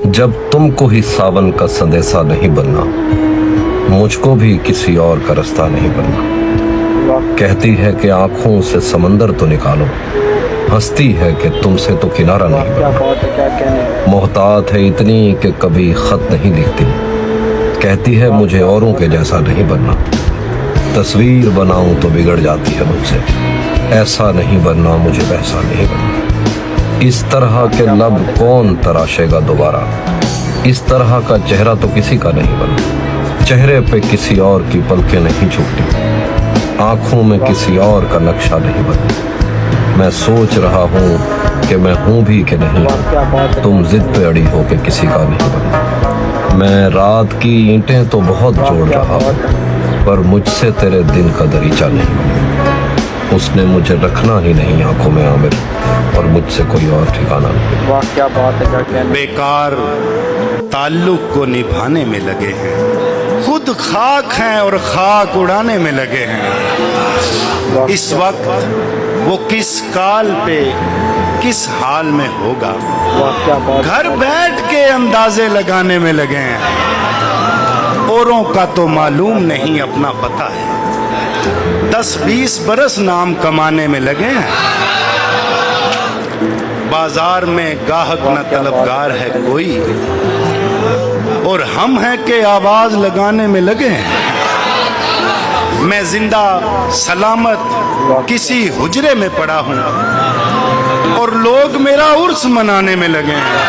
जब तुमको ही सावन का संदेशा नहीं बनना, मुझको भी किसी और का रास्ता नहीं बनना। कहती है कि आंखों से समंदर तो निकालो, हंसती है कि तुमसे तो किनारा नहीं बनना। मोहतात है इतनी कि कभी खत नहीं लिखती, कहती है मुझे औरों के जैसा नहीं बनना। तस्वीर बनाऊं तो बिगड़ जाती है मुझसे, ऐसा नहीं बनना मुझे वैसा नहीं बनना। इस तरह के लब कौन तराशेगा दोबारा, इस तरह का चेहरा तो किसी का नहीं बनना। चेहरे पे किसी और की पलकें नहीं छूटती, आंखों में किसी और का नक्शा नहीं बनना। मैं सोच रहा हूँ कि मैं हूँ भी कि नहीं, तुम जिद पे अड़ी हो कि किसी का नहीं बनना। मैं रात की ईंटें तो बहुत जोड़ रहा हूँ, पर मुझसे तेरे दिल का दरीचा नहीं बनना। उसने मुझे रखना ही नहीं आंखों में आमिर, और मुझसे कोई और ठिकाना नहीं। वाह क्या बात है, क्या कहने। बेकार ताल्लुक को निभाने में लगे हैं, खुद खाक हैं और खाक उड़ाने में लगे हैं। इस वक्त वो किस काल पे किस हाल में होगा, वाह क्या बात। घर बैठ के अंदाजे लगाने में लगे हैं। औरों का तो मालूम नहीं, अपना पता है। 10-20 बरस नाम कमाने में लगे हैं। बाजार में गाहक न तलबगार है कोई, और हम हैं कि आवाज लगाने में लगे हैं। मैं जिंदा सलामत किसी हुजरे में पड़ा हूं, और लोग मेरा उर्स मनाने में लगे हैं।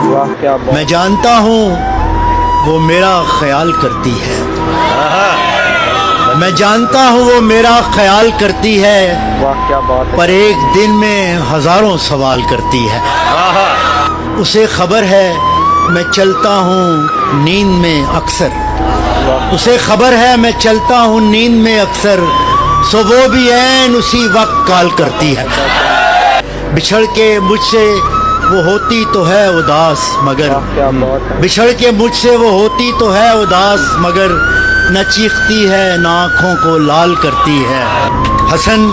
वाह क्या बात। मैं जानता हूँ वो मेरा ख्याल करती है, मैं जानता हूँ वो मेरा ख्याल करती है, वाह क्या बात है। पर एक दिन में हजारों सवाल करती है। उसे खबर है मैं चलता हूँ नींद में अक्सर, उसे खबर है मैं चलता हूँ नींद में अक्सर, सो वो भी ऐन उसी वक्त कॉल करती है। बिछड़ के मुझसे वो होती तो है उदास, मगर क्या बात है। बिछड़ के मुझसे वो होती तो है उदास, मगर न चीखती है न आँखों को लाल करती है। हसन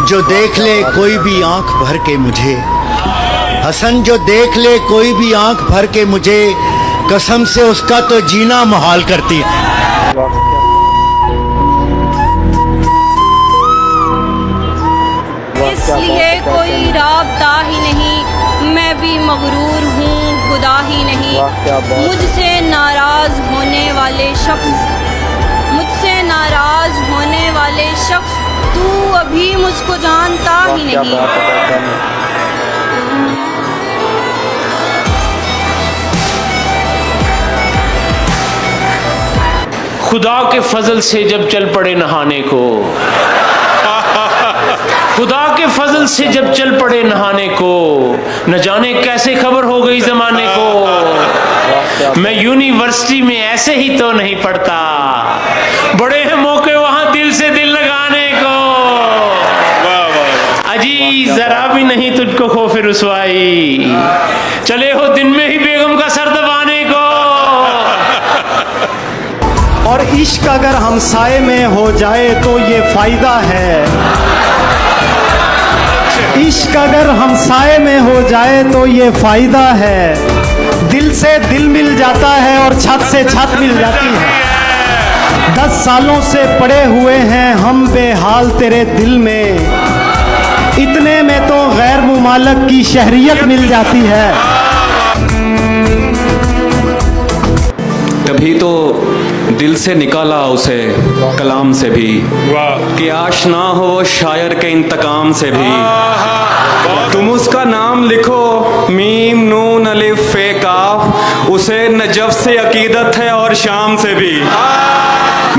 जो देख ले कोई भी आँख भर के मुझे, हसन जो देख ले कोई भी आँख भर के मुझे, कसम से उसका तो जीना मुहाल करती है। इसलिए कोई राबता ही नहीं, मैं भी मगरूर हूँ खुदा ही नहीं। मुझसे नाराज होने वाले शख्स, मुझसे नाराज होने वाले शख्स, तू अभी मुझको जानता ही नहीं। खुदा के फजल से जब चल पड़े नहाने को, खुदा के फजल से जब चल पड़े नहाने को, न जाने कैसे खबर हो गई जमाने को। मैं यूनिवर्सिटी में ऐसे ही तो नहीं पढ़ता, बड़े हैं मौके वहां दिल से दिल लगाने को। अजी जरा भी नहीं तुझको खौफ रुसवाई, चले हो दिन में ही बेगम का सर दबाने को। और इश्क अगर हमसाए में हो जाए तो ये फायदा है, इश्क अगर हमसाए में हो जाए तो ये फायदा है। दिल से दिल मिल जाता है और छत से छत मिल जाती है। 10 सालों से पड़े हुए हैं हम बेहाल तेरे दिल में, इतने में तो गैर मुमालक की शहरियत मिल जाती है। तभी तो दिल से निकाला उसे कलाम से भी, कि आशना हो शायर के इंतकाम से भी। तुम उसका नाम लिखो मीम नून अलिफ फे काफ, उसे नजफ से अकीदत है और शाम से भी।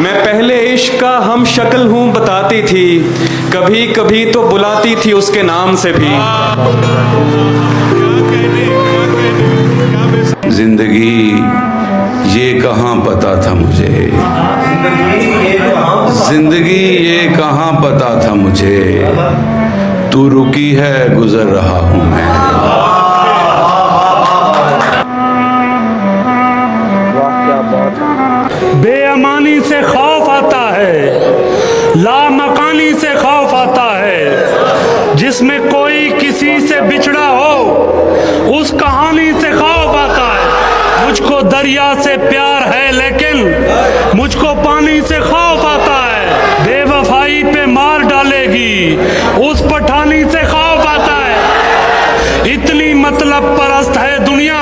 मैं पहले इश्क का हम शक्ल हूँ बताती थी, कभी कभी तो बुलाती थी उसके नाम से भी। जिंदगी ये कहाँ पता था मुझे, जिंदगी ये कहाँ पता था मुझे, तू रुकी है गुजर रहा हूँ मैं। बेअमानी से खौफ आता है, लामकानी से खौफ आता है, जिस जिसमें कोई किसी से बिछड़ा हो, उस कहानी से खौफ आता है। मुझको दरिया से प्यार है लेकिन मुझको पानी से खौफ आता है। बेवफाई पे मार डालेगी, उस पठानी से खौफ आता है। इतनी मतलब परस्त है दुनिया,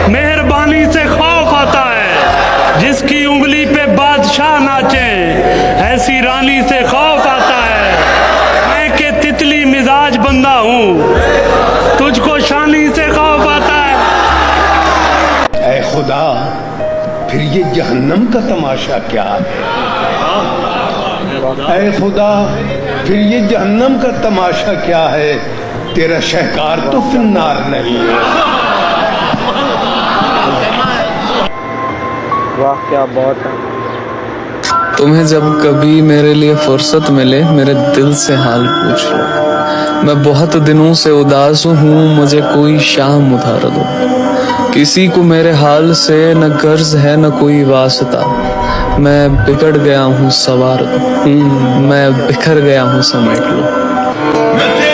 मेहरबानी से खौफ आता है। जिसकी उंगली पे बादशाह नाचे, ऐसी रानी से खौफ आता है। मैं के तितली मिजाज बंदा हूँ, तुझको शानी से खौफ आता है। ऐ खुदा, फिर ये जहन्नम का तमाशा क्या है? ऐ खुदा, फिर ये जहन्नम का तमाशा क्या है? तेरा शहकार तो फिन्नार नहीं है। वाह क्या बात है। तुम्हें जब कभी मेरे लिए फुर्सत मिले, मेरे दिल से हाल पूछ लो। मैं बहुत दिनों से उदास हूँ, मुझे कोई शाम उधार दो। किसी को मेरे हाल से न गर्ज है न कोई वास्ता। मैं बिगड़ गया हूँ, सवार दो। मैं बिखर गया हूँ, समेट लो।